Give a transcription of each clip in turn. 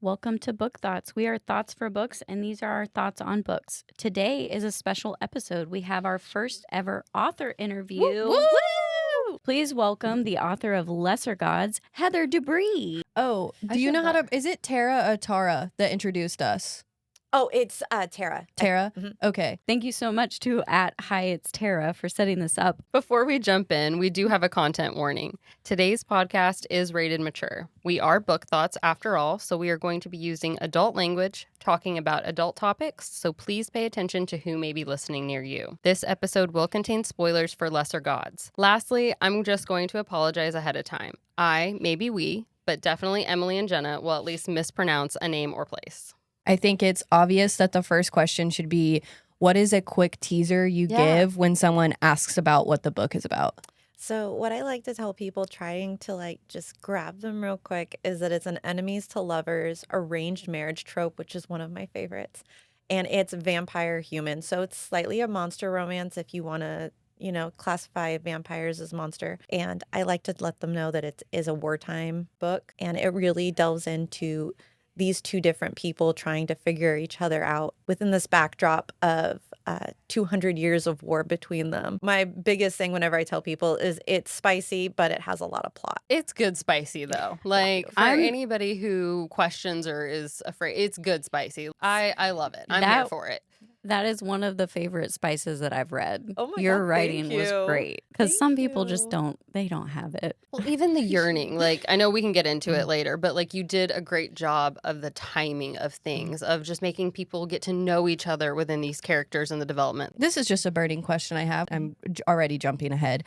Welcome to Book Thoughts. We are Thoughts for Books, and these are our thoughts on books. Today is a special episode. We have our first ever author interview. Woo! Woo! Please welcome the author of Lesser Gods, Heather Dubree. Oh, do you know how to... Is it Tara or Tara that introduced us? Oh, it's Tara. Tara? Mm-hmm. Okay. Thank you so much to @HiIt'sTara for setting this up. Before we jump in, we do have a content warning. Today's podcast is rated mature. We are Book Thoughts after all, so we are going to be using adult language, talking about adult topics, so please pay attention to who may be listening near you. This episode will contain spoilers for Lesser Gods. Lastly, I'm just going to apologize ahead of time. Maybe we, but definitely Emily and Jenna will at least mispronounce a name or place. I think it's obvious that the first question should be, what is a quick teaser you give when someone asks about what the book is about? So what I like to tell people trying to just grab them real quick is that it's an enemies to lovers arranged marriage trope, which is one of my favorites. And it's vampire human. So it's slightly a monster romance if you want to classify vampires as monster. And I like to let them know that it is a wartime book. And it really delves into these two different people trying to figure each other out within this backdrop of 200 years of war between them. My biggest thing whenever I tell people is it's spicy, but it has a lot of plot. It's good spicy, though. Like, for anybody who questions or is afraid, it's good spicy. I love it. I'm here for it. That is one of the favorite spices that I've read. Oh my Your God, writing was great. Because some people just don't have it. Well, even the yearning, I know we can get into it later, but you did a great job of the timing of things, of just making people get to know each other within these characters and the development. This is just a burning question I have. I'm already jumping ahead.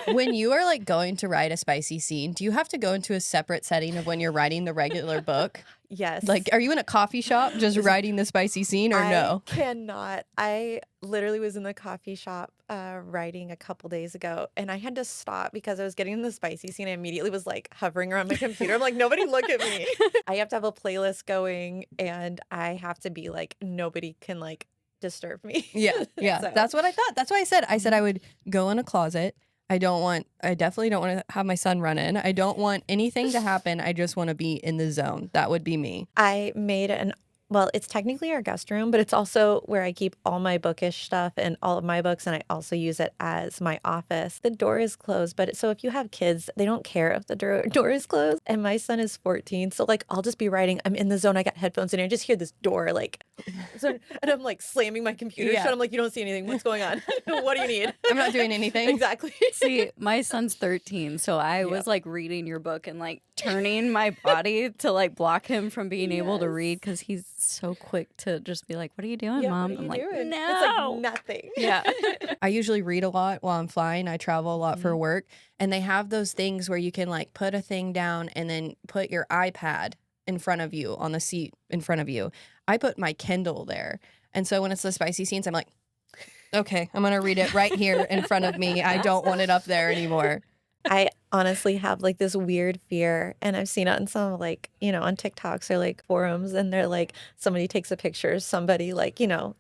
When you are going to write a spicy scene, do you have to go into a separate setting of when you're writing the regular book? Yes. Are you in a coffee shop just writing the spicy scene or no? I cannot. I literally was in the coffee shop writing a couple days ago, and I had to stop because I was getting in the spicy scene. I immediately was hovering around my computer. I'm like, nobody look at me. I have to have a playlist going, and I have to be nobody can disturb me. Yeah. So. That's what I thought. That's why I said I would go in a closet. I definitely don't want to have my son run in. I don't want anything to happen. I just want to be in the zone. That would be me. I made it's technically our guest room, but it's also where I keep all my bookish stuff and all of my books, and I also use it as my office. The door is closed, so if you have kids, they don't care if the door is closed. And my son is 14, so I'll just be writing. I'm in the zone. I got headphones in, and I just hear this door and I'm slamming my computer shut. I'm you don't see anything. What's going on? What do you need? I'm not doing anything. Exactly. See, my son's 13, so I was reading your book and turning my body to block him from being able to read because he's so quick to just be what are you doing, Mom? What are you I'm doing? no. It's nothing. Yeah. I usually read a lot while I'm flying. I travel a lot for work, and they have those things where you can put a thing down and then put your iPad in front of you on the seat in front of you. I put my Kindle there. And so when it's the spicy scenes, I'm okay, I'm going to read it right here in front of me. I don't want it up there anymore. I honestly have this weird fear, and I've seen it on some on TikToks or forums, and they're somebody takes a picture of somebody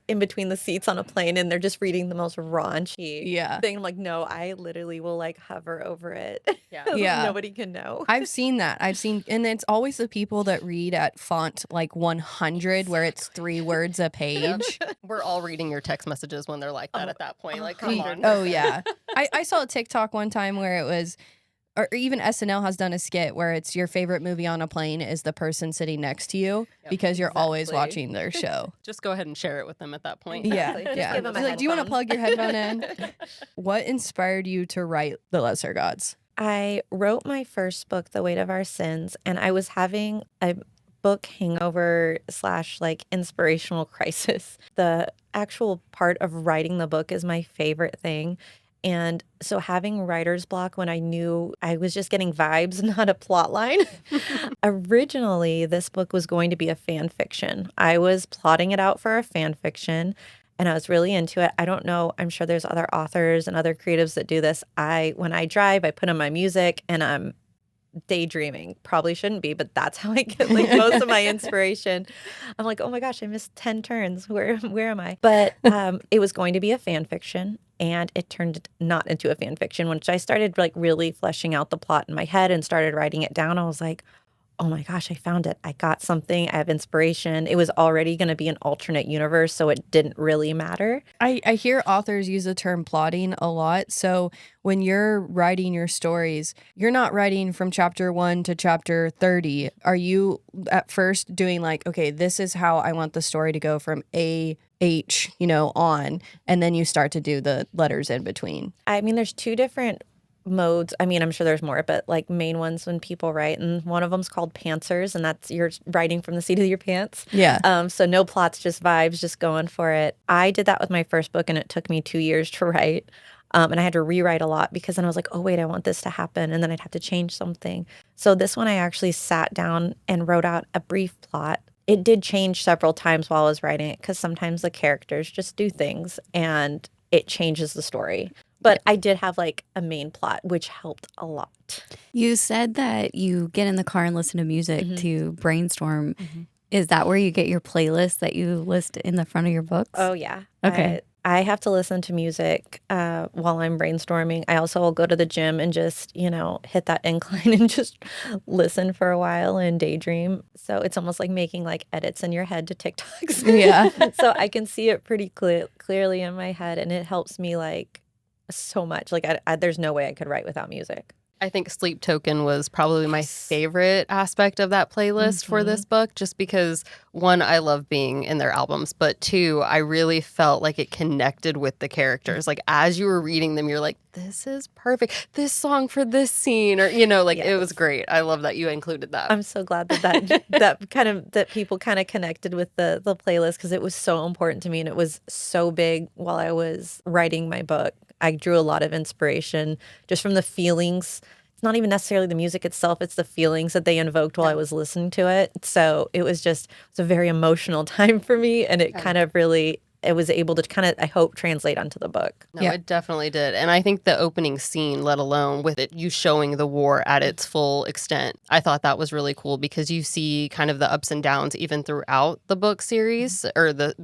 in between the seats on a plane, and they're just reading the most raunchy thing. I'm no, I literally will hover over it. Yeah. Nobody can know. I've seen that. And it's always the people that read at font 100 where it's 3 words a page. We're all reading your text messages when they're like that at that point. Come on. Oh, yeah. I saw a TikTok one time where it was, or even SNL has done a skit where it's your favorite movie on a plane is the person sitting next to you because you're always watching their show. Just go ahead and share it with them at that point. Yeah. Give them a do you want to plug your headphone in? What inspired you to write The Lesser Gods? I wrote my first book, The Weight of Our Sins, and I was having a book hangover / inspirational crisis. The actual part of writing the book is my favorite thing. And so having writer's block when I knew I was just getting vibes, not a plot line. Originally, this book was going to be a fan fiction. I was plotting it out for a fan fiction, and I was really into it. I don't know. I'm sure there's other authors and other creatives that do this. When I drive, I put on my music and I'm daydreaming. Probably shouldn't be, but that's how I get most of my inspiration. I'm oh my gosh, I missed 10 turns. Where am I? But it was going to be a fan fiction, and it turned not into a fan fiction. Once I started really fleshing out the plot in my head and started writing it down, I was oh my gosh, I found it. I got something. I have inspiration. It was already going to be an alternate universe, so it didn't really matter. I hear authors use the term plotting a lot. So when you're writing your stories, you're not writing from chapter 1 to chapter 30. Are you at first doing like, okay, this is how I want the story to go from A-H, on, and then you start to do the letters in between? I mean, there's two different modes. I mean, I'm sure there's more, but like some ones when people write, and one of them's called pantsers, and that's you're writing from the seat of your pants. Yeah. So no plots, just vibes, just going for it. I did that with my first book, and it took me 2 years to write. And I had to rewrite a lot because then I was like, oh, wait, I want this to happen. And then I'd have to change something. So this one, I actually sat down and wrote out a brief plot. It did change several times while I was writing it because sometimes the characters just do things and it changes the story. But I did have like a main plot, which helped a lot. You said that you get in the car and listen to music to brainstorm. Is that where you get your playlist that you list in the front of your books? Oh, yeah. Okay. I have to listen to music while I'm brainstorming. I also will go to the gym and just, hit that incline and just listen for a while and daydream. So it's almost like making like edits in your head to TikToks. Yeah. So I can see it pretty clearly in my head, and it helps me like so much. Like there's no way I could write without music. I think Sleep Token was probably my favorite aspect of that playlist for this book, just because, one, I love being in their albums, but two, I really felt like it connected with the characters. Like, as you were reading them, you're like, this is perfect. This song for this scene, or, It was great. I love that you included that. I'm so glad that people kind of connected with the playlist because it was so important to me, and it was so big while I was writing my book. I drew a lot of inspiration just from the feelings. It's not even necessarily the music itself. It's the feelings that they invoked while I was listening to it. So it was a very emotional time for me. And it kind of really, it was able to kind of, I hope, translate onto the book. No, it definitely did. And I think the opening scene, let alone with it, you showing the war at its full extent, I thought that was really cool because you see kind of the ups and downs even throughout the book series or the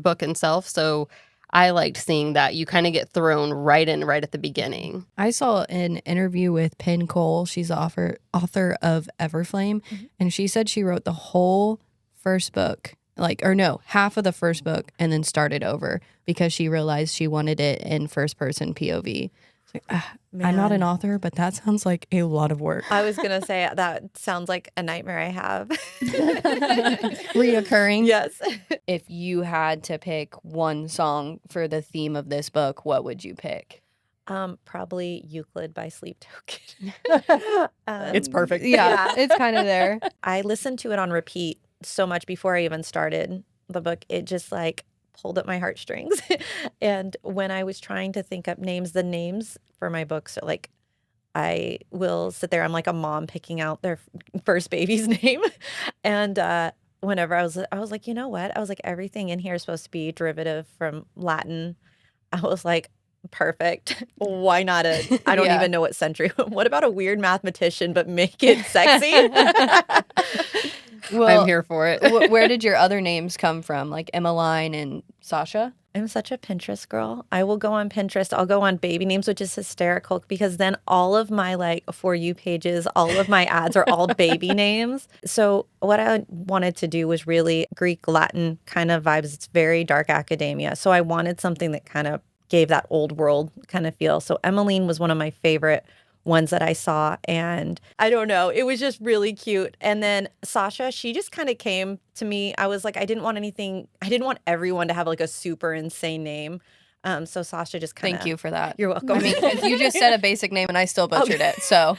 book itself. So I liked seeing that you kind of get thrown right in right at the beginning. I saw an interview with Penn Cole. She's the author of Everflame. And she said she wrote the whole first book, half of the first book, and then started over because she realized she wanted it in first person POV. It's like, I'm not an author, but that sounds like a lot of work. I was going to say that sounds like a nightmare I have. Reoccurring. Yes. If you had to pick one song for the theme of this book, what would you pick? Probably Euclid by Sleep Token. It's perfect. Yeah, it's kind of there. I listened to it on repeat so much before I even started the book. It just pulled at my heartstrings. And when I was trying to think up names, the names for my books are I will sit there. I'm like a mom picking out their first baby's name. And whenever I was like, you know what? I was like, everything in here is supposed to be derivative from Latin. I was like, perfect. Why not I don't even know what century. What about a weird mathematician, but make it sexy? Well, I'm here for it. Where did your other names come from? Like Emmeline and Sasha? I'm such a Pinterest girl. I will go on Pinterest. I'll go on baby names, which is hysterical because then all of my For You pages, all of my ads are all baby names. So what I wanted to do was really Greek, Latin kind of vibes. It's very dark academia. So I wanted something that kind of gave that old world kind of feel. So Emmeline was one of my favorite ones that I saw, and I don't know, it was just really cute. And then Sasha, she just kind of came to me. I was like, I didn't want everyone to have a super insane name. So Sasha just kind of... Thank you for that. You're welcome. I mean, 'cause you just said a basic name and I still butchered it, so...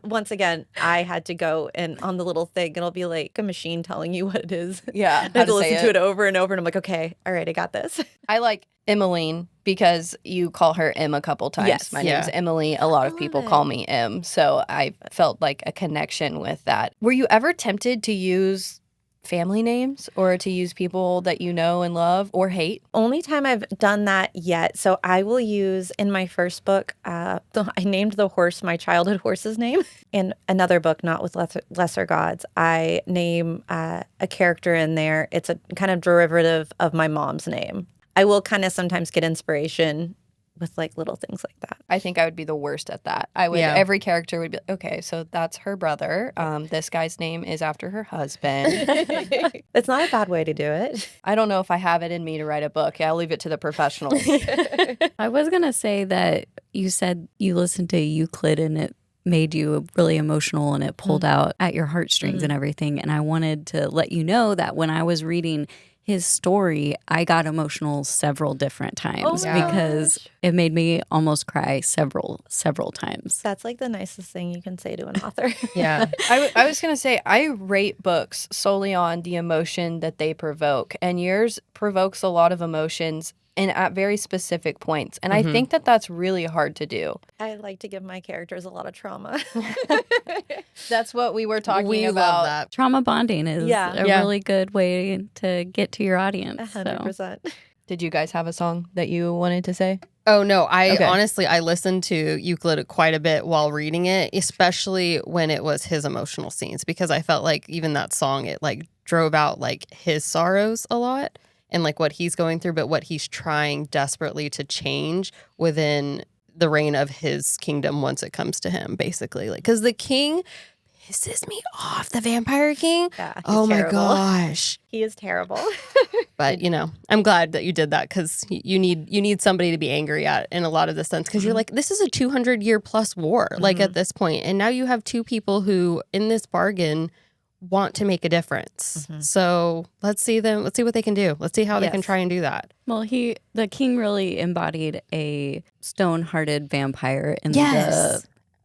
Once again, I had to go and on the little thing, it'll be like a machine telling you what it is. Yeah, I have to listen to it over and over, and I'm like, okay, all right, I got this. I like Emmeline because you call her M a couple times. Yes. My name's Emily. A lot of people call me M, so I felt like a connection with that. Were you ever tempted to use family names or to use people that you know and love or hate? Only time I've done that yet. So I will use in my first book, I named the horse my childhood horse's name. In another book, Not with Lesser Gods, I name a character in there. It's a kind of derivative of my mom's name. I will kind of sometimes get inspiration with like little things like that. I think I would be the worst at that. I would every character would be like, okay, so that's her brother. This guy's name is after her husband. It's not a bad way to do it. I don't know if I have it in me to write a book. I'll leave it to the professionals. I was going to say that you said you listened to Euclid and it made you really emotional and it pulled out at your heartstrings and everything. And I wanted to let you know that when I was reading his story, I got emotional several different times because it made me almost cry several times. That's like the nicest thing you can say to an author. Yeah. I was going to say, I rate books solely on the emotion that they provoke. And yours provokes a lot of emotions and at very specific points. And I think that that's really hard to do. I like to give my characters a lot of trauma. That's what we were talking We about. love that. Trauma bonding is a really good way to get to your audience. 100%. Did you guys have a song that you wanted to say? Oh, no. Honestly, I listened to Euclid quite a bit while reading it, especially when it was his emotional scenes, because I felt like even that song, it like drove out like his sorrows a lot and like what he's going through, but what he's trying desperately to change within the reign of his kingdom once it comes to him, basically. Like, because the king pisses me off, the vampire king. Yeah, he's oh my terrible. gosh. He is terrible. But, you know, I'm glad that you did that because you need somebody to be angry at in a lot of the sense because you're like, this is a 200-year plus war, like at this point. And now you have two people who in this bargain want to make a difference. So let's see what they can do. Let's see how they can try and do that. Well, the king really embodied a stone-hearted vampire in the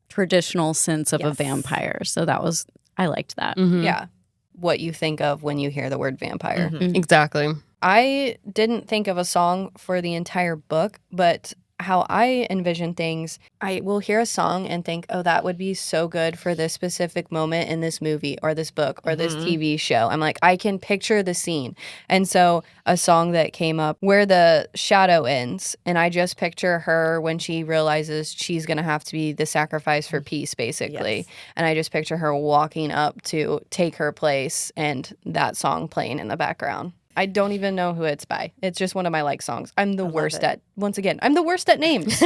traditional sense of a vampire. So I liked that. Yeah. What you think of when you hear the word vampire. Exactly. I didn't think of a song for the entire book, but how I envision things, I will hear a song and think, oh, that would be so good for this specific moment in this movie or this book or this TV show. I'm like, I can picture the scene. And so a song that came up where the shadow ends, and I just picture her when she realizes she's going to have to be the sacrifice for peace, basically. Yes. And I just picture her walking up to take her place and that song playing in the background. I don't even know who it's by. It's just one of my like songs. I'm the worst at names.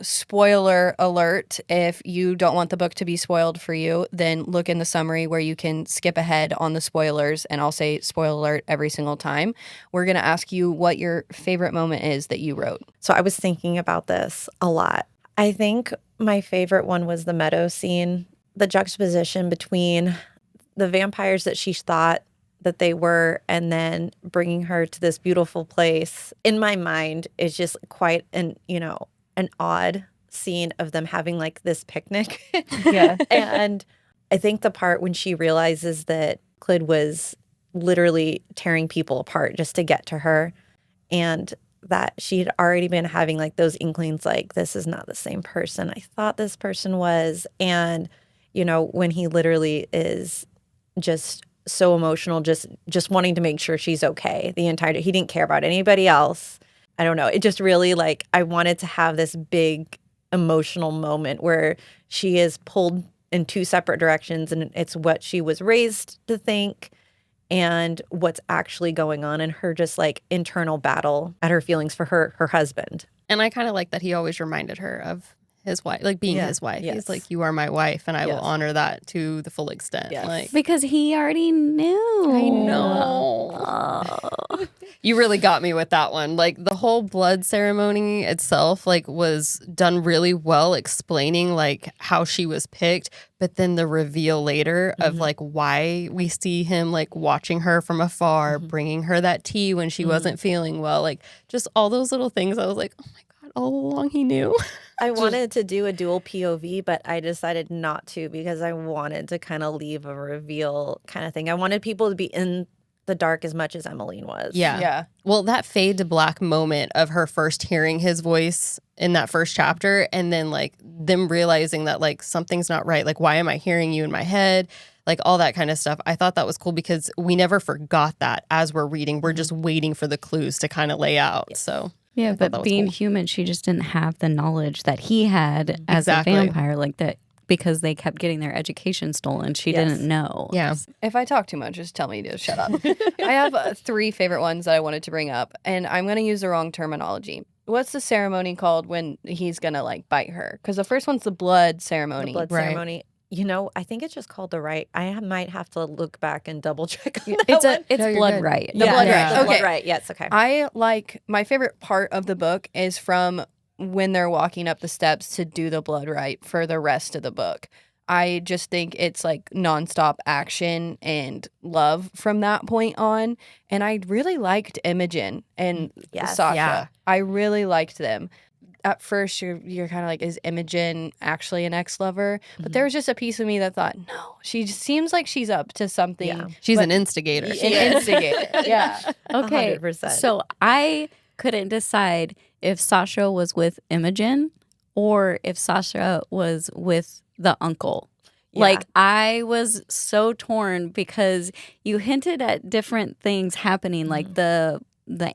Spoiler alert. If you don't want the book to be spoiled for you, then look in the summary where you can skip ahead on the spoilers, and I'll say spoiler alert every single time. We're going to ask you what your favorite moment is that you wrote. So I was thinking about this a lot. I think my favorite one was the meadow scene, the juxtaposition between the vampires that she thought that they were and then bringing her to this beautiful place. In my mind, it's just quite an odd scene of them having like this picnic. Yeah. And I think the part when she realizes that Clyd was literally tearing people apart just to get to her, and that she had already been having like those inklings like, this is not the same person I thought this person was. And, when he literally is just so emotional, just wanting to make sure she's okay the entire day. He didn't care about anybody else. I don't know. It just really like, I wanted to have this big emotional moment where she is pulled in two separate directions, and it's what she was raised to think and what's actually going on in her just like internal battle at her feelings for her husband. And I kind of like that he always reminded her of his wife, like being his wife. Yes. He's like, you are my wife, and I will honor that to the full extent. Yes. Like, Because he already knew. I know. Oh. You really got me with that one. Like the whole blood ceremony itself, like was done really well, explaining like how she was picked, but then the reveal later of like why we see him like watching her from afar, bringing her that tea when she wasn't feeling well, like just all those little things. I was like, oh my God, all along he knew. I wanted to do a dual POV, but I decided not to because I wanted to kind of leave a reveal kind of thing. I wanted people to be in the dark as much as Emmeline was. Yeah. Well, that fade to black moment of her first hearing his voice in that first chapter, and then like them realizing that like something's not right. Like, why am I hearing you in my head? Like all that kind of stuff. I thought that was cool because we never forgot that as we're reading. We're just waiting for the clues to kind of lay out. Yes. So Yeah, but being human, she just didn't have the knowledge that he had as a vampire, like that, because they kept getting their education stolen. She didn't know. Yeah. If I talk too much, just tell me to shut up. I have 3 favorite ones that I wanted to bring up, and I'm going to use the wrong terminology. what's the ceremony called when he's gonna like bite her? Because the first one's the blood ceremony. The blood Right. ceremony. You know, I think it's just called the rite. might have to look back and double check on that It's one. it's No, you're blood good. right. The blood rite. The blood Okay. rite. Yes. Okay. I like my favorite part of the book is from when they're walking up the steps to do the blood rite for the rest of the book. I just think it's like nonstop action and love from that point on. And I really liked Imogen and Yes. Sasha. Yeah. I really liked them. At first, you're kind of like, is Imogen actually an ex-lover? But there was just a piece of me that thought, no, she just seems like she's up to something. Yeah. She's but- an instigator. An instigator. Yeah. Okay. 100%. So I couldn't decide if Sasha was with Imogen or if Sasha was with the uncle. Yeah. Like, I was so torn because you hinted at different things happening, like the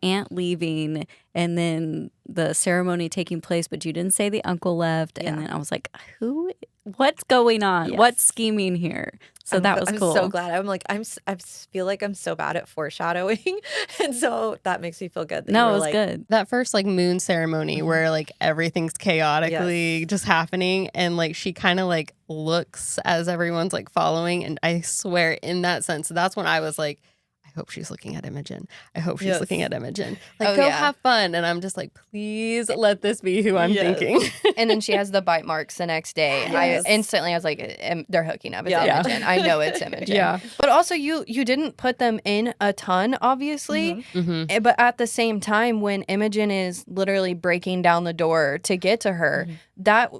aunt leaving and then the ceremony taking place, but you didn't say the uncle left. Yeah. And then I was like, what's going on? Yes. What's scheming here? So that was cool. I'm so glad. I'm like, I feel like I'm so bad at foreshadowing. And so that makes me feel good. That No, you it were was like, good. That first like moon ceremony where like everything's chaotically just happening, and like she kind of like looks as everyone's like following, and I swear in that sense, that's when I was like, I hope she's looking at Imogen. I hope she's Yes. looking at Imogen. Like, Oh, go yeah. have fun. And I'm just like, please let this be who I'm Yes. thinking. And then she has the bite marks the next day. Yes. I instantly, I was like, they're hooking up. It's Yeah. Imogen. I know it's Imogen. Yeah. But also, you didn't put them in a ton, obviously. Mm-hmm. But at the same time, when Imogen is literally breaking down the door to get to her, that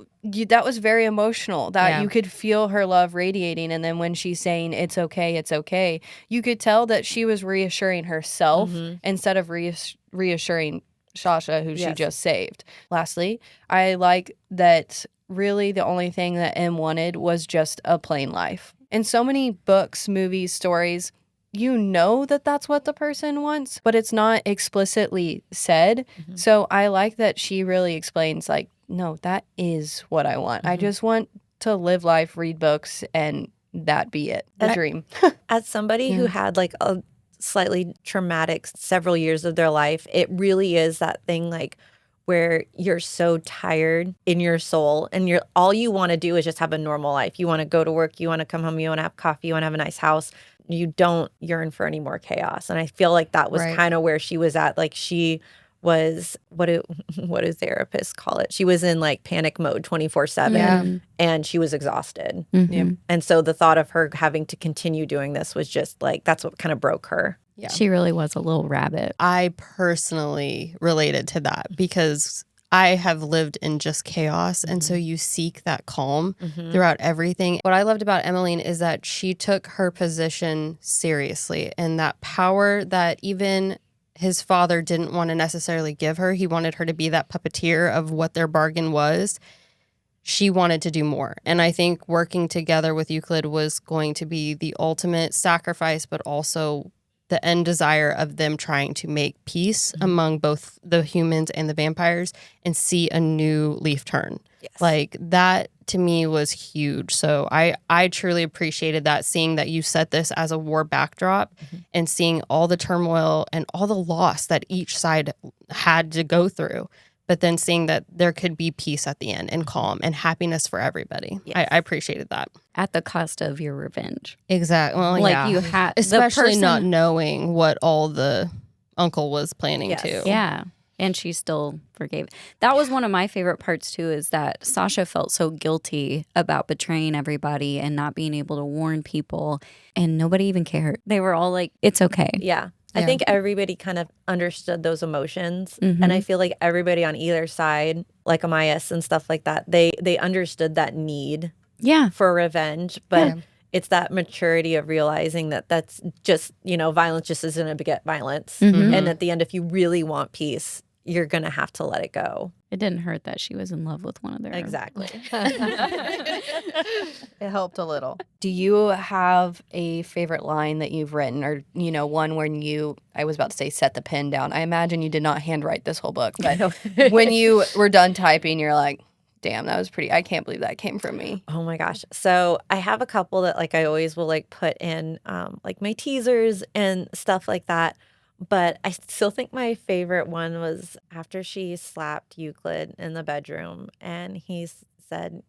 was very emotional. That Yeah. you could feel her love radiating. And then when she's saying it's okay, you could tell that she was reassuring herself instead of reassuring Sasha, who she Yes. just saved. Lastly, I like that really the only thing that M wanted was just a plain life. In so many books, movies, stories, you know that that's what the person wants, but it's not explicitly said. So I like that she really explains, like, no, that is what I want. I just want to live life, read books, and that be it. The dream. as somebody who had like a slightly traumatic several years of their life, it really is that thing like where you're so tired in your soul and all you want to do is just have a normal life. You want to go to work, you want to come home, you want to have coffee, you want to have a nice house. You don't yearn for any more chaos. And I feel like that was Right. kind of where she was at. Like she was, what do therapists call it? She was in like panic mode 24/7 Yeah. and she was exhausted. Mhm. And so the thought of her having to continue doing this was just like, that's what kind of broke her. Yeah. She really was a little rabbit. I personally related to that because I have lived in just chaos. And so you seek that calm throughout everything. What I loved about Emmeline is that she took her position seriously, and that power that even his father didn't want to necessarily give her. He wanted her to be that puppeteer of what their bargain was. She wanted to do more. And I think working together with Euclid was going to be the ultimate sacrifice, but also the end desire of them trying to make peace among both the humans and the vampires and see a new leaf turn. Yes. Like that to me was huge. So I truly appreciated that, seeing that you set this as a war backdrop and seeing all the turmoil and all the loss that each side had to go through, but then seeing that there could be peace at the end and calm and happiness for everybody. Yes. I appreciated that. At the cost of your revenge. Exactly. Well, Like yeah. you had Especially the not person- knowing what all the uncle was planning Yes. to. Yeah. And she still forgave. That was one of my favorite parts too, is that Sasha felt so guilty about betraying everybody and not being able to warn people, and nobody even cared. They were all like, it's okay. Yeah. I Yeah. think everybody kind of understood those emotions. Mhm. And I feel like everybody on either side, like Amias and stuff like that, they understood that need Yeah. for revenge. But Yeah. it's that maturity of realizing that that's just, violence just isn't going to beget violence. Mhm. And at the end, if you really want peace, you're going to have to let it go. It didn't hurt that she was in love with one of their Exactly. It helped a little. Do you have a favorite line that you've written, or one when I was about to say set the pen down. I imagine you did not handwrite this whole book, but when you were done typing, you're like, damn, that was pretty. I can't believe that came from me. Oh my gosh. So I have a couple that I always will put in my teasers and stuff like that. But I still think my favorite one was after she slapped Euclid in the bedroom and said,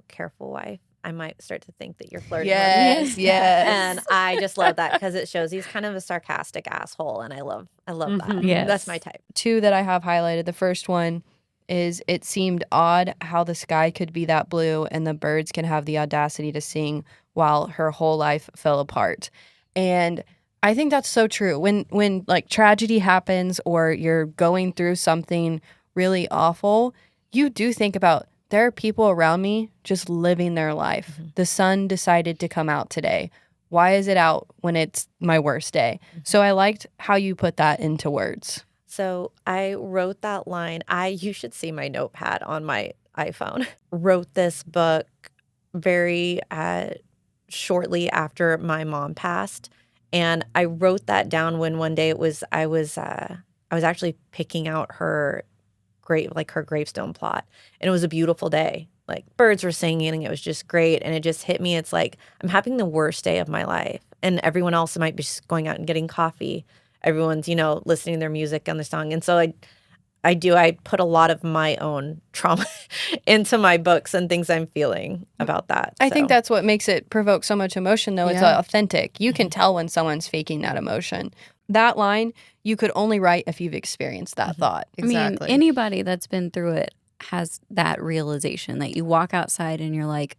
careful, wife. I might start to think that you're flirting with me. Yes, yes. And I just love that because it shows he's kind of a sarcastic asshole, and I love that. Yes. That's my type. Two that I have highlighted. The first one is it seemed odd how the sky could be that blue and the birds can have the audacity to sing while her whole life fell apart. And I think that's so true. When like tragedy happens or you're going through something really awful, you do think about there are people around me just living their life. Mm-hmm. The sun decided to come out today. Why is it out when it's my worst day? Mm-hmm. So I liked how you put that into words. So I wrote that line. You should see my notepad on my iPhone. Wrote this book very shortly after my mom passed. And I wrote that down when one day I was actually picking out her her gravestone plot. And it was a beautiful day. Like birds were singing and it was just great. And it just hit me. It's like I'm having the worst day of my life. And everyone else might be just going out and getting coffee. Everyone's, listening to their music and the song. And so I put a lot of my own trauma into my books and things I'm feeling about that. I think that's what makes it provoke so much emotion, though. It's authentic. You can tell when someone's faking that emotion. That line, you could only write if you've experienced that thought. Exactly. I mean, anybody that's been through it has that realization that you walk outside and you're like,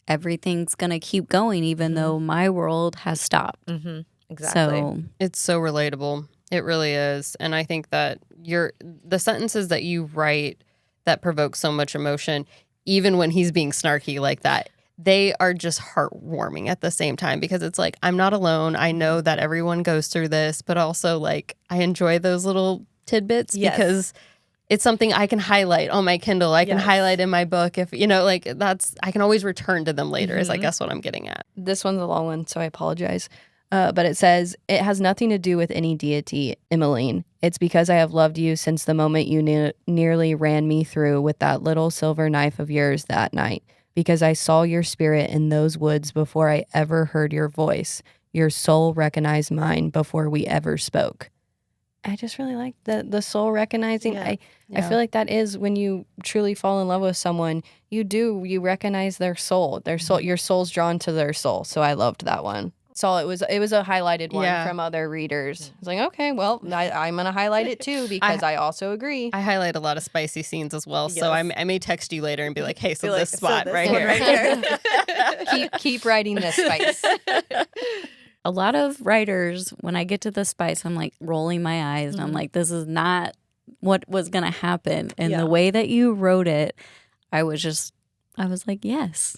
everything's going to keep going even though my world has stopped. Mm-hmm. Exactly. So it's so relatable. It really is. And I think that the sentences that you write that provoke so much emotion, even when he's being snarky like that, they are just heartwarming at the same time because it's like, I'm not alone. I know that everyone goes through this, but also like I enjoy those little tidbits because it's something I can highlight on my Kindle. I can highlight in my book if, I can always return to them later is I guess what I'm getting at. This one's a long one, so I apologize. But it says, it has nothing to do with any deity, Emmeline. It's because I have loved you since the moment you nearly ran me through with that little silver knife of yours that night. Because I saw your spirit in those woods before I ever heard your voice. Your soul recognized mine before we ever spoke. I just really like the soul recognizing. I feel like that is when you truly fall in love with someone, you recognize their soul. Your soul's drawn to their soul. So I loved that one. So it was a highlighted one from other readers. It's like, okay, well, I'm going to highlight it too because I also agree. I highlight a lot of spicy scenes as well. Yes. So I may text you later and be like, hey, so this spot this right here. Keep writing this spice. A lot of writers, when I get to the spice, I'm like rolling my eyes and I'm like, this is not what was going to happen. And the way that you wrote it, I was like, yes,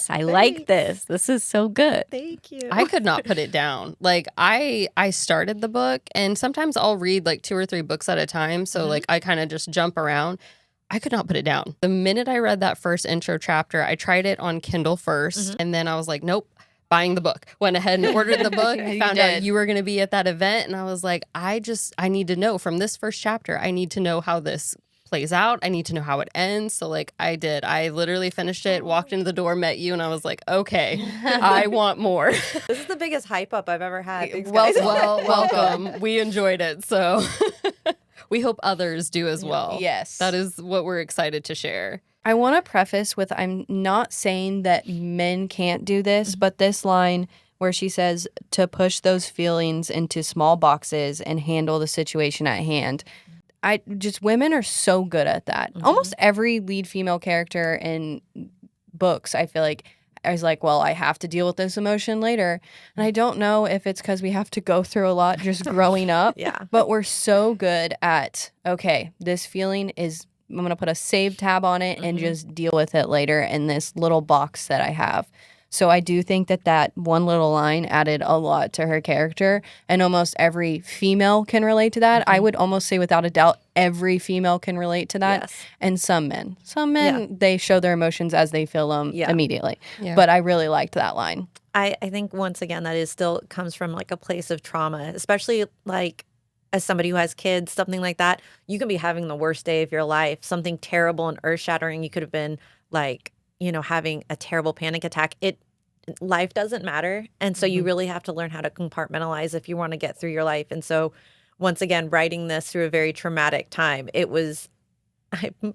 I like this. This is so good. Thank you. I could not put it down. Like I started the book and sometimes I'll read like 2 or 3 books at a time. So like I kind of just jump around. I could not put it down. The minute I read that first intro chapter, I tried it on Kindle first and then I was like, nope, buying the book. Went ahead and ordered the book. I found out you were going to be at that event and I was like, I need to know from this first chapter, I need to know how this plays out. I need to know how it ends. So like I did. I literally finished it, walked into the door, met you, and I was like, okay, I want more. This is the biggest hype up I've ever had. Thanks, welcome. We enjoyed it. So we hope others do as well. Yes. That is what we're excited to share. I want to preface with I'm not saying that men can't do this, but this line where she says to push those feelings into small boxes and handle the situation at hand. Women are so good at that. Almost every lead female character in books, I feel like, is like, well, I have to deal with this emotion later. And I don't know if it's because we have to go through a lot just growing up. But we're so good at, okay, this feeling is, I'm going to put a save tab on it and just deal with it later in this little box that I have. So I do think that one little line added a lot to her character, and almost every female can relate to that. I would almost say without a doubt, every female can relate to that. And some men, they show their emotions as they feel them immediately. But I really liked that line. I think once again, that is still comes from like a place of trauma, especially like as somebody who has kids, something like that. You can be having the worst day of your life, something terrible and earth shattering. You could have been like, having a terrible panic attack. life doesn't matter. And so you really have to learn how to compartmentalize if you want to get through your life. And so once again, writing this through a very traumatic time, it was,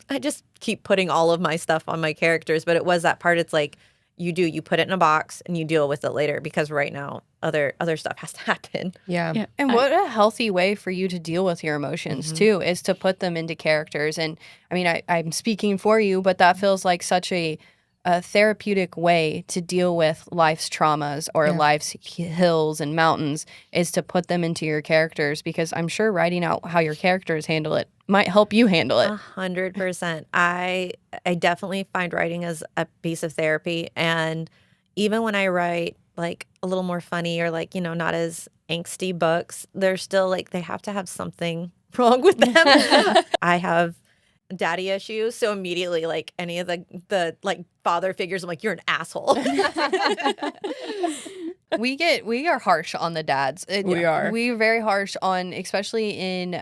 I just keep putting all of my stuff on my characters, but it was that part. It's like you put it in a box and you deal with it later, because right now other stuff has to happen. Yeah. And what a healthy way for you to deal with your emotions too, is to put them into characters. And I mean, I'm speaking for you, but that feels like such a therapeutic way to deal with life's traumas or life's hills and mountains, is to put them into your characters, because I'm sure writing out how your characters handle it might help you handle it. 100%. I definitely find writing as a piece of therapy. And even when I write like a little more funny or like, not as angsty books, they're still like, they have to have something wrong with them. I have daddy issues, so immediately like any of the like father figures, I'm like, you're an asshole. We are harsh on the dads. We are. We're very harsh on, especially in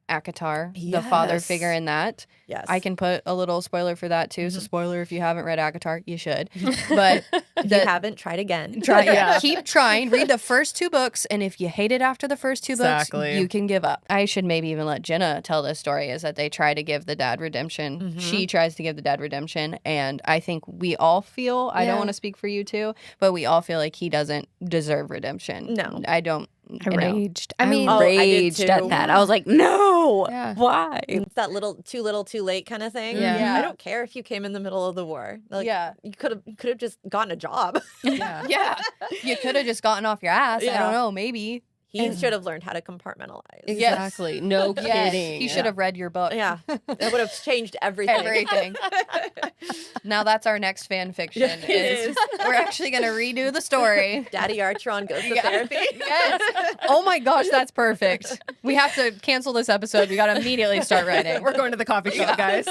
ACOTAR, the father Yes. figure in that. Yes. I can put a little spoiler for that too. So spoiler, if you haven't read ACOTAR, you should. But If you haven't, tried again. keep trying. Read the first 2 books, and if you hate it after the first 2 Exactly. books, you can give up. I should maybe even let Jenna tell this story, is that they try to give the dad redemption. She tries to give the dad redemption, and I think we all feel, I don't want to speak for you two, but we all feel like he doesn't deserve redemption. No. I don't. I raged. I mean- Oh, I did raged too. at that. I was like, no. Yeah. Why? It's that too little, too late kind of thing. Yeah. I don't care if you came in the middle of the war. Like, Yeah. you could have just gotten a job. Yeah. You could have just gotten off your ass. I Yeah. don't know, maybe. He should have learned how to compartmentalize. Yes. Exactly. No Yes. kidding. He should have read your book. Yeah, that would have changed everything. Everything. Now that's our next fan fiction. Yeah, it is. We're actually going to redo the story. Daddy Artron goes to Yeah. therapy. Yes. Oh my gosh, that's perfect. We have to cancel this episode. We got to immediately start writing. We're going to the coffee shop, guys.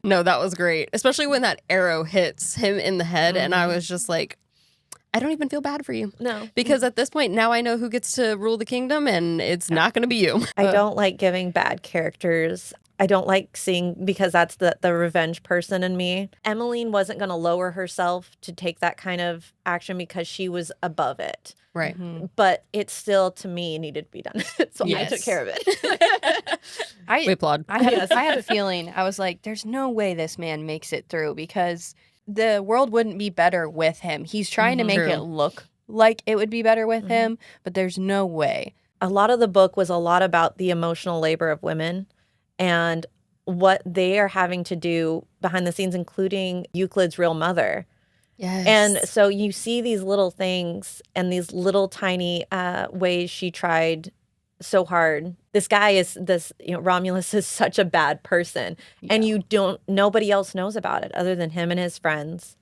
No, that was great. Especially when that arrow hits him in the head. And I was just like, I don't even feel bad for you. No. Because at this point, now I know who gets to rule the kingdom, and it's not going to be you. I don't like giving bad characters. I don't like seeing, because that's the revenge person in me. Emmeline wasn't going to lower herself to take that kind of action because she was above it. Right. But it still, to me, needed to be done. So I took Yes. care of it. We applaud. I had a feeling. I was like, there's no way this man makes it through, because the world wouldn't be better with him. He's trying to make True. it look like it would be better with him, but there's no way. A lot of the book was a lot about the emotional labor of women and what they are having to do behind the scenes, including Euclid's real mother. Yes. And so you see these little things and these little tiny ways she tried so hard. This guy Romulus is such a bad person. And nobody else knows about it other than him and his friends.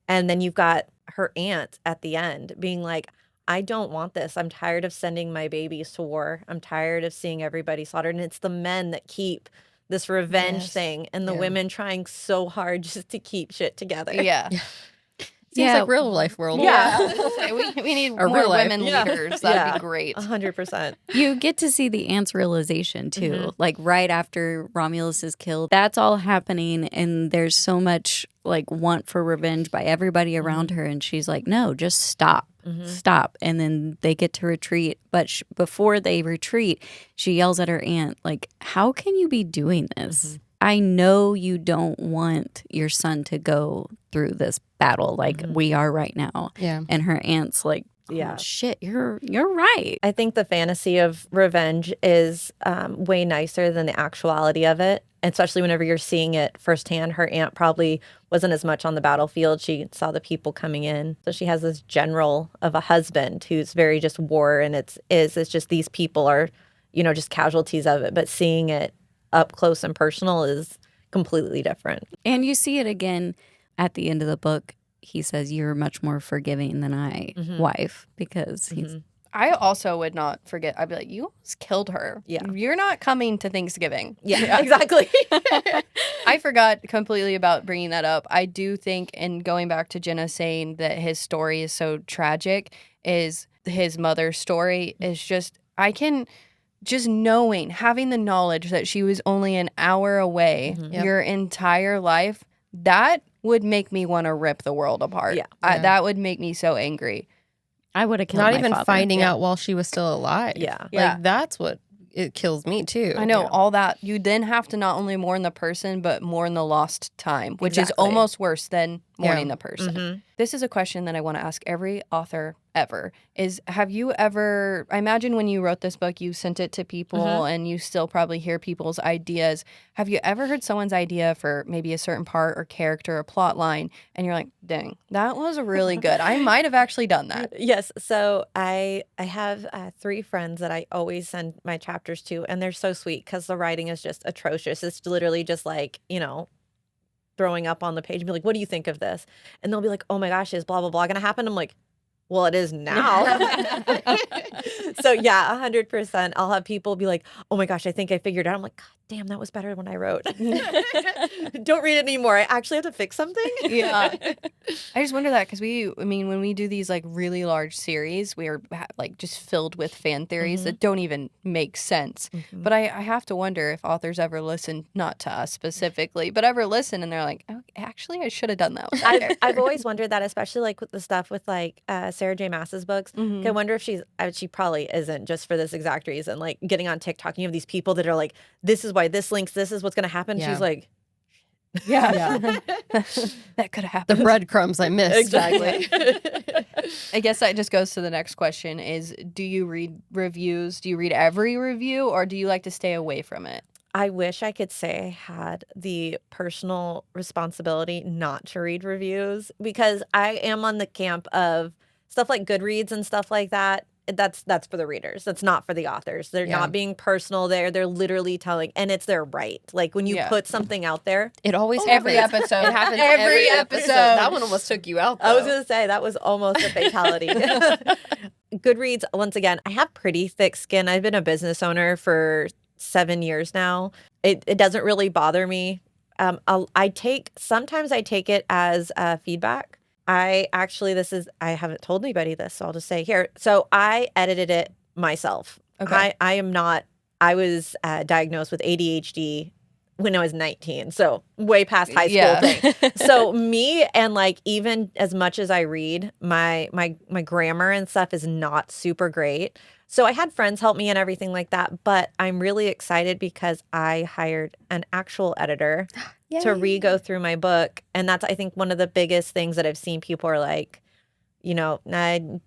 And then you've got her aunt at the end being like, I don't want this. I'm tired of sending my babies to war. I'm tired of seeing everybody slaughtered. And it's the men that keep this revenge thing, and the women trying so hard just to keep shit together. Yeah. Seems like real life world. Yeah. we need Or more real life. women Yeah. leaders. That'd be great. 100%. You get to see the aunt's realization too. Like right after Romulus is killed, that's all happening, and there's so much like want for revenge by everybody around her, and she's like, "No, just stop, stop." And then they get to retreat, but before they retreat, she yells at her aunt, like, "How can you be doing this? I know you don't want your son to go through this battle like we are right now." Yeah. And her aunt's like, Yeah. "Oh, shit, you're right." I think the fantasy of revenge is way nicer than the actuality of it, especially whenever you're seeing it firsthand. Her aunt probably wasn't as much on the battlefield. She saw the people coming in. So she has this general of a husband who's very just war, and it's just these people are, just casualties of it. But seeing it up close and personal is completely different. And you see it again at the end of the book. He says, "You're much more forgiving than I, wife," because he's I also would not forget. I'd be like, you almost killed her. Yeah. You're not coming to Thanksgiving. Yeah, exactly. I forgot completely about bringing that up. I do think, and going back to Jenna saying that his story is so tragic, is his mother's story is just, I can just having the knowledge that she was only an hour away your entire life, that would make me want to rip the world apart. Yeah. That would make me so angry. I would have killed Not my even father. finding out while she was still alive. Yeah. Yeah. Like, that's what it kills me, too. I know, all that. You then have to not only mourn the person, but mourn the lost time, which is Exactly. almost worse than mourning the person. Mhm. This is a question that I want to ask every author ever is, have you ever, I imagine when you wrote this book, you sent it to people and you still probably hear people's ideas. Have you ever heard someone's idea for maybe a certain part or character or plot line and you're like, dang, that was really good. I might have actually done that. Yes. So I have 3 friends that I always send my chapters to, and they're so sweet because the writing is just atrocious. It's literally just like, throwing up on the page and be like, what do you think of this? And they'll be like, oh my gosh, is blah, blah, blah going to happen? I'm like, well, it is now. So yeah, 100%. I'll have people be like, oh my gosh, I think I figured it out. I'm like, God damn, that was better when I wrote. Don't read it anymore. I actually have to fix something. Yeah. I just wonder that because when we do these like really large series, we are like just filled with fan theories that don't even make sense. But I have to wonder if authors ever listen, not to us specifically, but ever listen and they're like, oh, actually, I should have done that. I've always wondered that, especially like with the stuff with like Sarah J. Maas's books. I wonder if she probably isn't, just for this exact reason, like getting on TikTok and you have these people that are like, this is why this links, this is what's going to happen. Yeah. She's like, Yeah. That could have happened. The breadcrumbs I missed. exactly. I guess that just goes to the next question is, do you read reviews? Do you read every review or do you like to stay away from it? I wish I could say I had the personal responsibility not to read reviews, because I am on the camp of stuff like Goodreads and stuff like that. That's for the readers. That's not for the authors. They're not being personal there. They're literally telling, and it's their right. Like when you put something out there. It always Every happens. episode. It happens Every episode. That one almost took you out, though. I was going to say that was almost a fatality. Goodreads, once again, I have pretty thick skin. I've been a business owner for 7 years now. It doesn't really bother me. Sometimes I take it as feedback. I haven't told anybody this, so I'll just say here. So I edited it myself. Okay. I was diagnosed with ADHD when I was 19, so way past high school thing. So me, and like even as much as I read, my grammar and stuff is not super great. So I had friends help me and everything like that, but I'm really excited because I hired an actual editor to re-go through my book. And that's, I think, one of the biggest things that I've seen people are like, I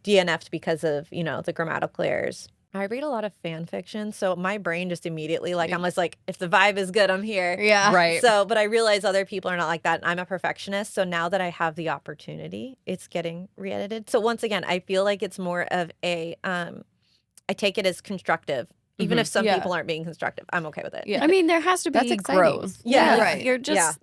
DNF'd because of, the grammatical errors. I read a lot of fan fiction, so my brain just immediately, like, I'm just like, if the vibe is good, I'm here. Yeah. Right. So, but I realize other people are not like that. I'm a perfectionist. So now that I have the opportunity, it's getting re-edited. So once again, I feel like it's more of I take it as constructive. Even if some people aren't being constructive, I'm okay with it. Yeah. I mean, there has to be That's exciting. growth. Yeah. Right. You're just,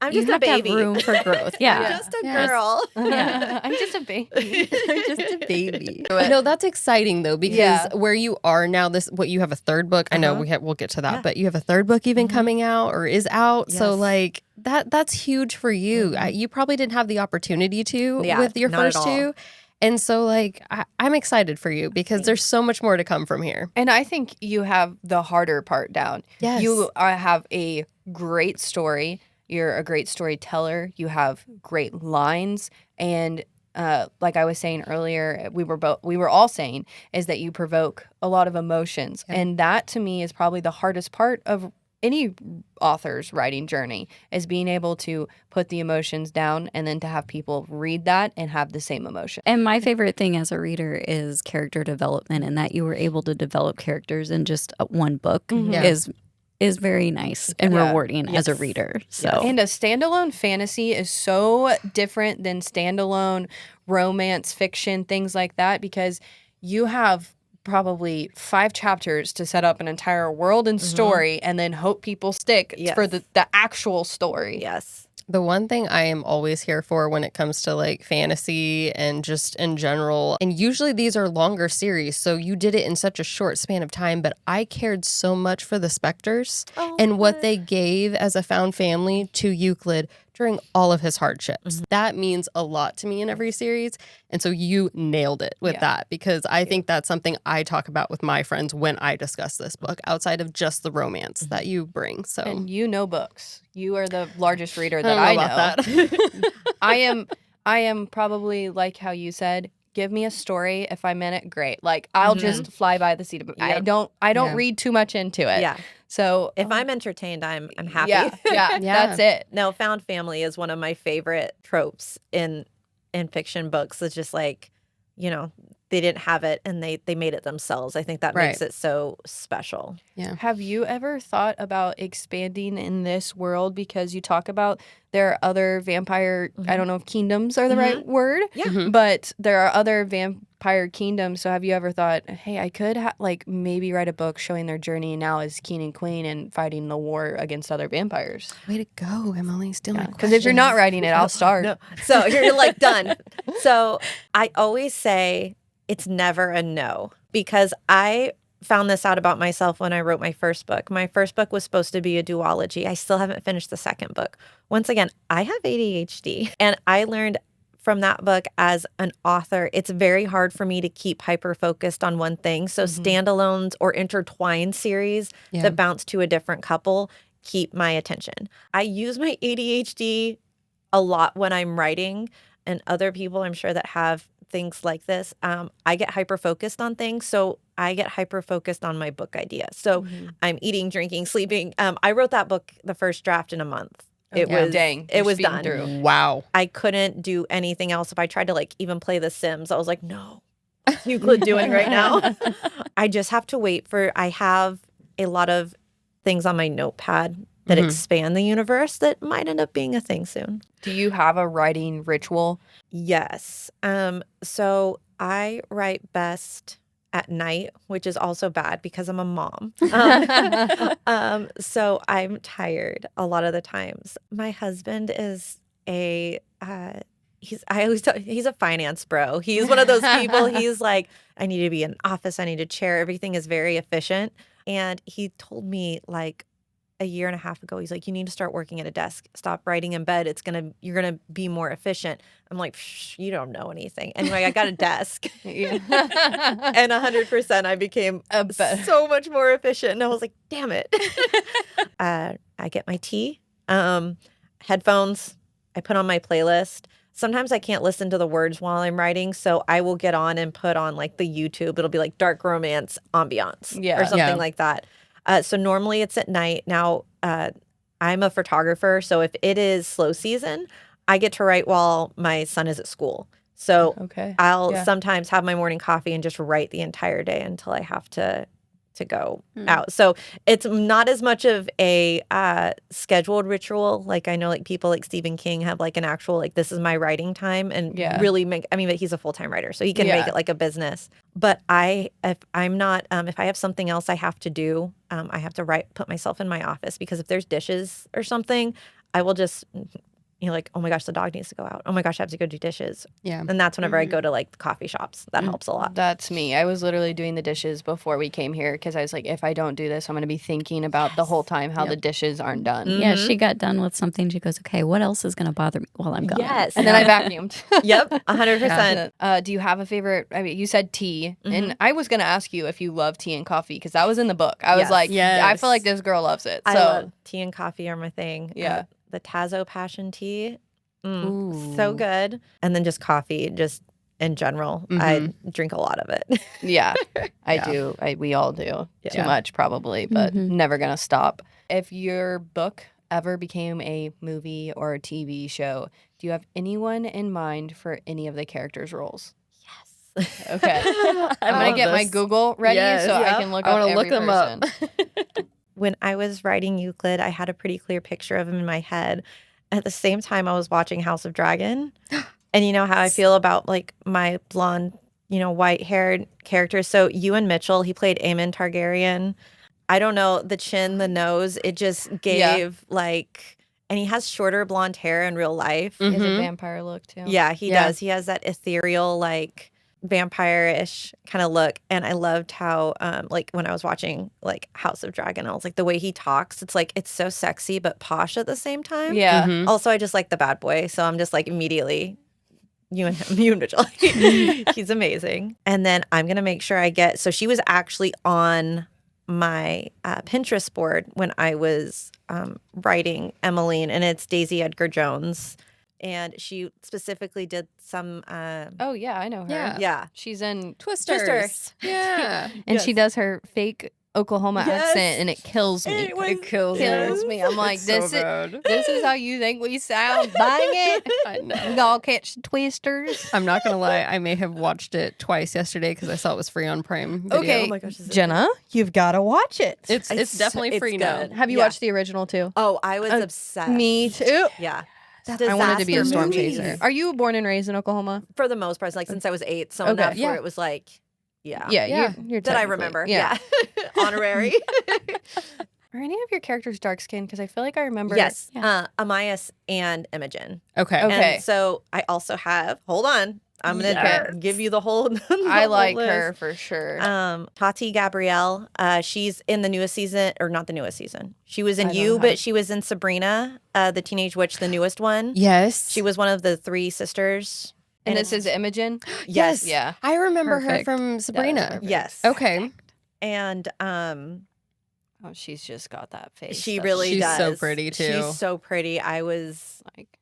I'm you just a have to have baby. room for growth. Yeah. I'm just a girl. Yeah. I'm just a baby. I'm just a baby. No, that's exciting though, because where you are now, you have a third book. I know we'll get to that, but you have a third book even coming out or is out. So Yes. like that's huge for you. You probably didn't have the opportunity to with your not at first all. two. And so like I'm excited for you because there's so much more to come from here. And I think you have the harder part down. Yes. You have a great story. You're a great storyteller. You have great lines. And like I was saying earlier, we were all saying is that you provoke a lot of emotions. Yeah. And that to me is probably the hardest part of any author's writing journey, is being able to put the emotions down and then to have people read that and have the same emotion. And my favorite thing as a reader is character development, and that you were able to develop characters in just one book is very nice and rewarding as a reader. So And a standalone fantasy is so different than standalone romance fiction, things like that, because you have probably 5 chapters to set up an entire world and story and then hope people stick for the actual story. Yes. The one thing I am always here for when it comes to like fantasy and just in general, and usually these are longer series, so you did it in such a short span of time, but I cared so much for the Spectres and what they gave as a found family to Euclid. during all of his hardships. That means a lot to me in every series. And so you nailed it with that, because I think that's something I talk about with my friends when I discuss this book, outside of just the romance that you bring. So, And you know books. You are the largest reader I that don't know I about know. that. I am probably like how you said, give me a story. If I'm in it, great. Like I'll just fly by the seat of I don't read too much into it. Yeah. So If I'm entertained, I'm happy. Yeah, that's it. No, found family is one of my favorite tropes in fiction books. It's just like, you know, they didn't have it and they made it themselves. I think that makes it so special. Yeah. Have you ever thought about expanding in this world? Because you talk about there are other vampire, I don't know if kingdoms are the right word, but there are other vampire kingdoms. So have you ever thought, hey, I could like maybe write a book showing their journey now as king and queen and fighting the war against other vampires? Way to go, Emily. Still my Because if you're not writing it, I'll start. No. So you're like done. So I always say it's never a no, because I found this out about myself when I wrote my first book. My first book was supposed to be a duology. I still haven't finished the second book. Once again, I have ADHD, and I learned from that book as an author, it's very hard for me to keep hyper focused on one thing. So standalones or intertwined series that bounce to a different couple keep my attention. I use my ADHD a lot when I'm writing, and other people I'm sure that have things like this. I get hyper focused on things, so I get hyper focused on my book idea. So I'm eating, drinking, sleeping. I wrote that book, the first draft, in a month. It was done. Through. Wow. I couldn't do anything else. If I tried to like even play The Sims, I was like, no, what's Euclid doing right now? I just have to wait for. I have a lot of things on my notepad that expand the universe that might end up being a thing soon. Do you have a writing ritual? Yes. So I write best at night, which is also bad because I'm a mom. So I'm tired a lot of the times. My husband is he's a finance bro. He's one of those people. He's like, I need to be in an office. I need a chair. Everything is very efficient. And he told me like a year and a half ago, he's like, you need to start working at a desk. Stop writing in bed. You're gonna be more efficient. I'm like, you don't know anything. Anyway, I got a desk, and 100% I became so much more efficient. And I was like, damn it. I get my tea, headphones. I put on my playlist. Sometimes I can't listen to the words while I'm writing, so I will get on and put on like the YouTube. It'll be like dark romance ambiance or something like that. So normally it's at night. Now, I'm a photographer, so if it is slow season, I get to write while my son is at school. So I'll sometimes have my morning coffee and just write the entire day until I have to go out. So it's not as much of a scheduled ritual. Like I know like people like Stephen King have like an actual like this is my writing time and really make. I mean, but he's a full-time writer, so he can make it like a business. But if I'm not, if I have something else I have to do, I have to put myself in my office, because if there's dishes or something, I will just. Like, oh my gosh, the dog needs to go out. Oh my gosh, I have to go do dishes. Yeah. And that's whenever I go to like the coffee shops. That helps a lot. That's me. I was literally doing the dishes before we came here because I was like, if I don't do this, I'm going to be thinking about the whole time how the dishes aren't done. Yeah, she got done with something. She goes, okay, what else is going to bother me while I'm gone? Yes. And then I vacuumed. Yep, 100%. Do you have a favorite? I mean, you said tea. And I was going to ask you if you love tea and coffee because that was in the book. I was like, I feel like this girl loves it. So. I love tea and coffee are my thing. Yeah. The Tazo passion tea. So good. And then just coffee, just in general. I drink a lot of it. Yeah, I do. We all do. Too much probably, but never going to stop. If your book ever became a movie or a TV show, do you have anyone in mind for any of the characters' roles? Yes. Okay. I'm going to get my Google ready so I can look up every person. Up. When I was writing Euclid, I had a pretty clear picture of him in my head. At the same time, I was watching House of Dragon. And you know how I feel about like my blonde, white-haired characters. So Ewan Mitchell, he played Aemon Targaryen. I don't know, the chin, the nose, it just gave like, and he has shorter blonde hair in real life. He has a vampire look too. Yeah, he does. He has that ethereal like vampire-ish kind of look. And I loved how like when I was watching like House of Dragon, I was like, the way he talks, it's like it's so sexy but posh at the same time. Yeah. Mhm. Also, I just like the bad boy, so I'm just like immediately you and him, you and Mitchell. He's amazing. And then I'm gonna make sure I get. So she was actually on my Pinterest board when I was writing Emmeline, and it's Daisy Edgar Jones, and she specifically did some. Oh yeah, I know her. Yeah. Yeah. She's in Twisters. Yeah. and she Yes. does her fake Oklahoma Yes. accent, and it kills me. It was- kills yes. me. I'm like, this is how you think we sound. Bang it. I know. We all catch the twisters. I'm not gonna lie. I may have watched it twice yesterday because I saw it was free on Prime Video. Okay, Oh my gosh, is it Jenna, you've got to watch it. It's definitely it's free now. good. Have you Yeah. watched the original too? Oh, I was obsessed. Me too. Yeah. I wanted to be a Disaster storm movies. chaser. Are you born and raised in Oklahoma? For the most part, like since I was 8, so Okay. enough Yeah. where it was like, yeah. Yeah, Yeah. You're That I technically- remember. Yeah. Yeah. Honorary. Are any of your characters dark skinned? Because I feel like I remember. Yes. Yeah. Amias and Imogen. Okay. Okay. And so I also have, hold on, I'm going to Yes. give you the whole I whole like list. her for sure. Tati Gabrielle, she's in the newest season, or not the newest season. She was I in don't You, have- but she was in Sabrina, the Teenage Witch, the newest one. Yes. She was one of the 3 sisters. and this it's- is Imogen. Yes. Yeah. I remember Perfect. her from Sabrina. perfect. Yes. Okay. And Oh, she's just got that face. she That's really She's does. so pretty, too. She's so pretty. I was like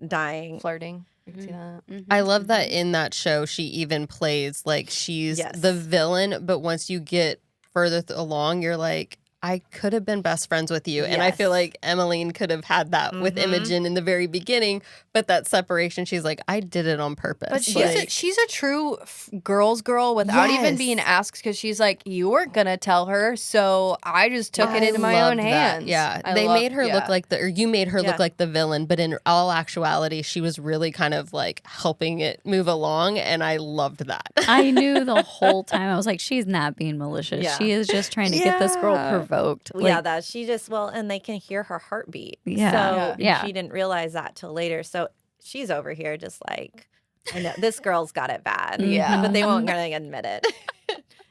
dying. flirting. You can see that. I love that in that show she even plays like she's Yes. the villain, but once you get further along, you're like, I could have been best friends with you. And I feel Yes. like Emmeline could have had that with Mhm. Imogen in the very beginning, but that separation, she's like, I did it on purpose. But she's Like, she's a true girl's girl without even Yes. being asked, because she's like, you weren't gonna tell her, so I just took it I into my own loved that. hands. Yeah, I they love- made her yeah. look like or you made her Yeah. look like the villain, but in all actuality, she was really kind of like helping it move along, and I loved that. I knew the whole time. I was like, she's not being malicious. Yeah. She is just trying to get this girl Yeah. provoked. Yeah, Like, that she just and they can hear her heartbeat. Yeah. So Yeah. she didn't realize that till later. So she's over here just like, I know this girl's got it bad. Yeah. But they won't gonna admit it.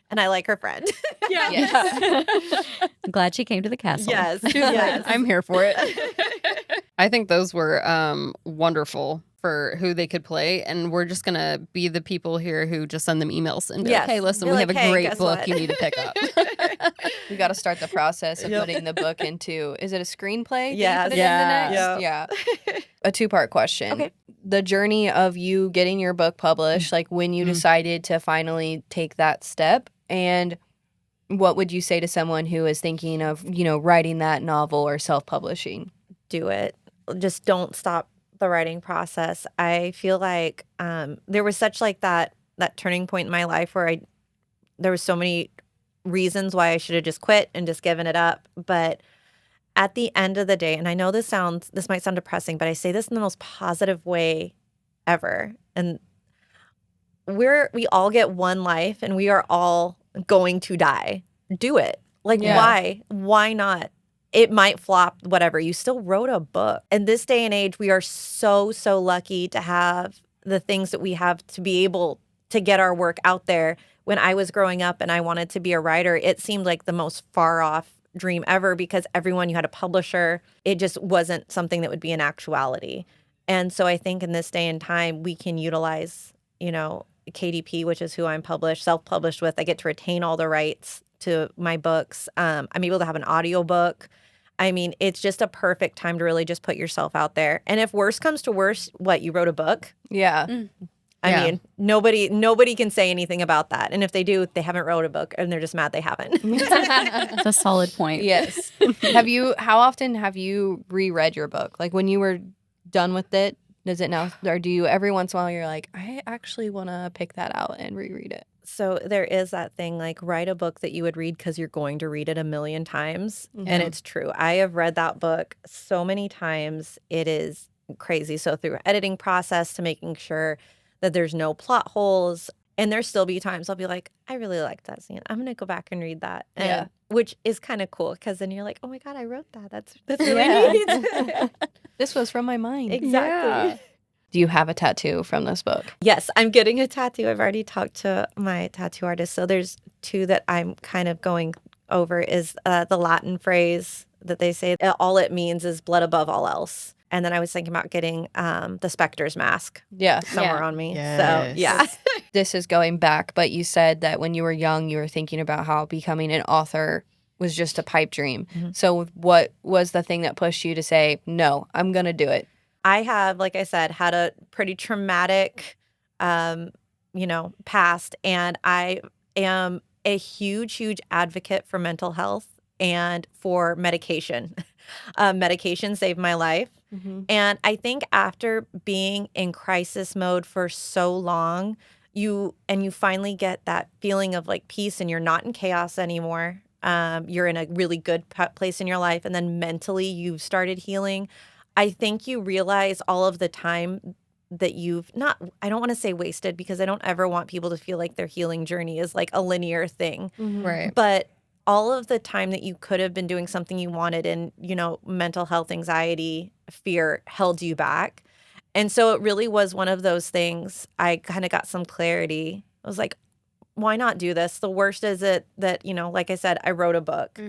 And I like her friend. Yes. I'm glad she came to the castle. Yes. She was yes. like, I'm here for it. I think those were wonderful for who they could play, and we're just gonna be the people here who just send them emails and be Yes. like, hey, listen, Be we like, have a "Hey, great guess book what?" you need to pick up. We got to start the process of Yep. putting the book into. Is it a screenplay? that you Yes. put it Yeah. into next? Yeah. A 2-part question. Okay. The journey of you getting your book published, like when you decided to finally take that step, and what would you say to someone who is thinking of, writing that novel or self-publishing? Do it. Just don't stop the writing process. I feel like there was such like that turning point in my life where there was so many reasons why I should have just quit and just given it up. But at the end of the day, and I know this might sound depressing, but I say this in the most positive way ever. And we all get one life and we are all going to die. Do it. Like, Yeah. why? Why not? It might flop, whatever. You still wrote a book. In this day and age, we are so, so lucky to have the things that we have to be able to get our work out there. When I was growing up and I wanted to be a writer, it seemed like the most far off dream ever because everyone, you had a publisher. It just wasn't something that would be an actuality. And so I think in this day and time, we can utilize, KDP, which is who I'm self-published with. I get to retain all the rights to my books. I'm able to have an audiobook. I mean, it's just a perfect time to really just put yourself out there. And if worse comes to worse, you wrote a book? Yeah. I Yeah. mean, nobody can say anything about that. And if they do, they haven't wrote a book and they're just mad they haven't. That's a solid point. Yes. How often have you reread your book? Like when you were done with it, does it now, or do you every once in a while you're like, I actually want to pick that out and reread it? So there is that thing, like write a book that you would read because you're going to read it a million times. And it's true. I have read that book so many times. It is crazy. So through editing process to making sure that there's no plot holes. And there still be times I'll be like, I really liked that scene. I'm going to go back and read that. Yeah. Which is kind of cool because then you're like, oh my God, I wrote that. That's really Yeah. neat. This was from my mind. Exactly. Do you have a tattoo from this book? Yes, I'm getting a tattoo. I've already talked to my tattoo artist. So there's two that I'm kind of going over is the Latin phrase that they say, all it means is blood above all else. And then I was thinking about getting the Spectre's mask somewhere on me. Yes. So, yeah. This is going back, but you said that when you were young, you were thinking about how becoming an author was just a pipe dream. So what was the thing that pushed you to say, no, I'm going to do it? I have, like I said, had a pretty traumatic, past. And I am a huge advocate for mental health and for medication. Medication saved my life. And I think after being in crisis mode for so long, you finally get that feeling of like peace and you're not in chaos anymore. You're in a really good place in your life. And then mentally you've started healing. I think you realize all of the time that I don't want to say wasted because I don't ever want people to feel like their healing journey is like a linear thing. Right. But all of the time that you could have been doing something you wanted and, mental health, anxiety, fear held you back. And so it really was one of those things. I kind of got some clarity. I was like, why not do this? The worst is that, like I said, I wrote a book.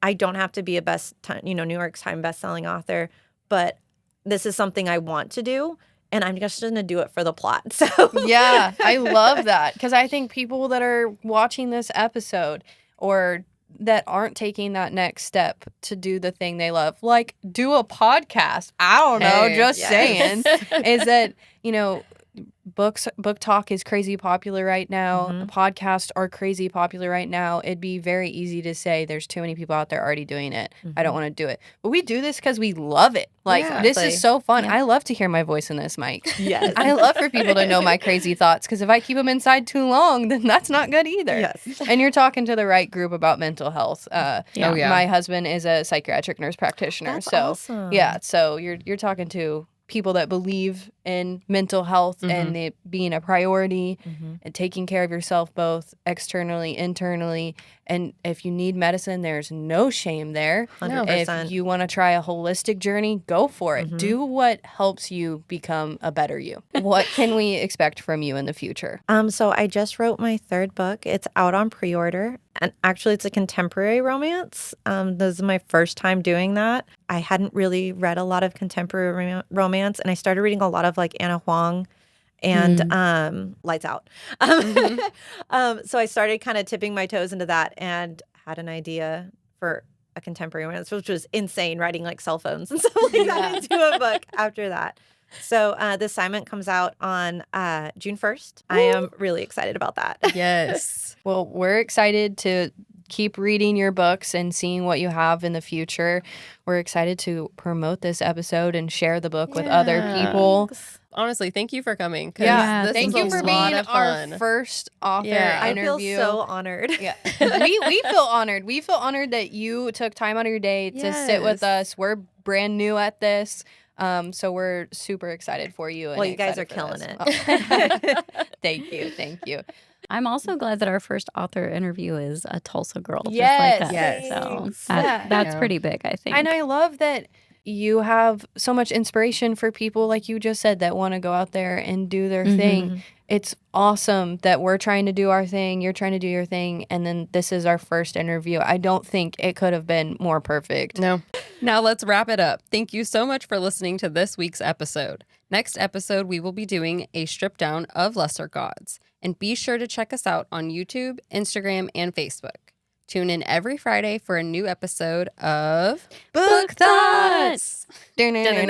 I don't have to be a New York Times bestselling author, but this is something I want to do. And I'm just going to do it for the plot. So Yeah, I love that. Because I think people that are watching this episode or that aren't taking that next step to do the thing they love, like do a podcast. I don't know, just saying, is that, book talk is crazy popular right now. Podcasts are crazy popular right now. It'd be very easy to say there's too many people out there already doing it. I don't want to do it. But we do this because we love it. Like, this is so fun. I love to hear my voice in this mic. Yes. I love for people to know my crazy thoughts because if I keep them inside too long, then that's not good either. Yes. And you're talking to the right group about mental health. Yeah. My husband is a psychiatric nurse practitioner. That's so awesome. yeah, so you're talking to people that believe in mental health and it being a priority and taking care of yourself both externally, internally. And if you need medicine, there's no shame there. 100%. If you want to try a holistic journey, go for it. Do what helps you become a better you. What can we expect from you in the future? So I just wrote my third book. It's out on pre-order. And actually, it's a contemporary romance. This is my first time doing that. I hadn't really read a lot of contemporary romance, and I started reading a lot of like Anna Huang and Lights Out. So I started kind of tipping my toes into that and had an idea for a contemporary romance, which was insane, writing like cell phones and stuff like that into a book after that. So the assignment comes out on June 1st. I am really excited about that. Yes. Well, we're excited to keep reading your books and seeing what you have in the future. We're excited to promote this episode and share the book with other people. Honestly, thank you for coming. 'Cause Yeah, this thank was you a for lot being of our fun. first author I interview. feel so honored. Yeah, we feel honored. We feel honored that you took time out of your day to sit with us. We're brand new at this. So we're super excited for you. Well, and you guys are excited for killing this. it. Oh. Thank you. I'm also glad that our first author interview is a Tulsa girl. Yes. Just like that. Yes. So that's pretty big, I think. And I love that you have so much inspiration for people, like you just said, that want to go out there and do their thing. It's awesome that we're trying to do our thing, you're trying to do your thing, and then this is our first interview. I don't think it could have been more perfect. No. Now let's wrap it up. Thank you so much for listening to this week's episode. Next episode, we will be doing a strip down of Lesser Gods. And be sure to check us out on YouTube, Instagram, and Facebook. Tune in every Friday for a new episode of Book Thoughts! Thoughts.